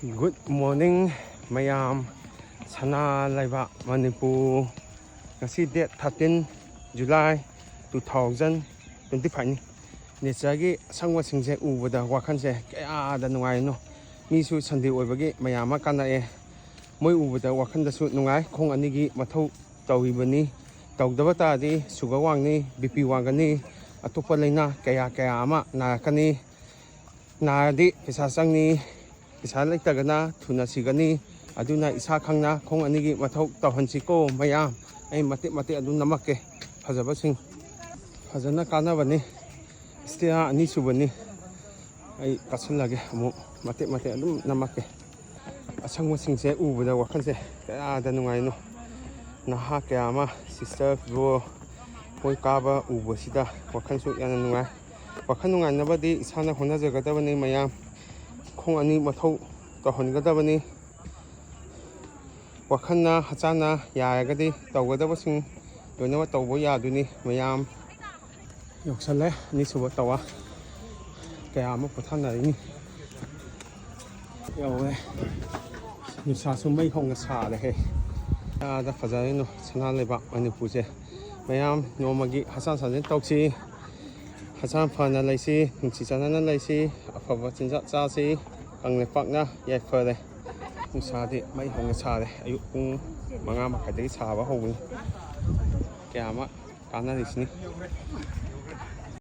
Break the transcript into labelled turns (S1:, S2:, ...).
S1: Good morning mayam Sana Laiba Manipur ngasi date 13 July 2025 Nechagi sangwa singse ubada wakhanse kayada nungaino misu Sunday oibagi mayama kanae moi ubada wakhandasu nungai khong anigi mathau tawibani tawdaba tadi sugar wangni BP wangani atopa laina kaya ama nakani nadi pisa sangni isa laitagana thuna sigani aduna isa khangna khong anigi mathau tawhansiko mayam ai mate adu namakke phajabasing phajana kanabani stia ani subani ai kasulage amu mate adu namakke asangwa singse ubada wakhanse kayada nungaino naha kayama sister bro hoi kaba ubasida wakhansu yana nungai wakhan nungai nabadi isana honajagadabani mayam khong ani mathau tawhongadabani wakhanna hachana yaagadi tawgadabasing loinawa tawbo yaduni mayam yoksale ni suba tawa kayama pothanari yawe nusa sumai honga sale he ada fajarino sana leba manipurse mayam nomagi hasan sanjen tawchi hasan phana laisi nungsi chanana laisi afaba chinja chasi kangle pakna yaifare nusadi mai honga sare ayuk pung manga makhadagi saba hobuni kayama kana risni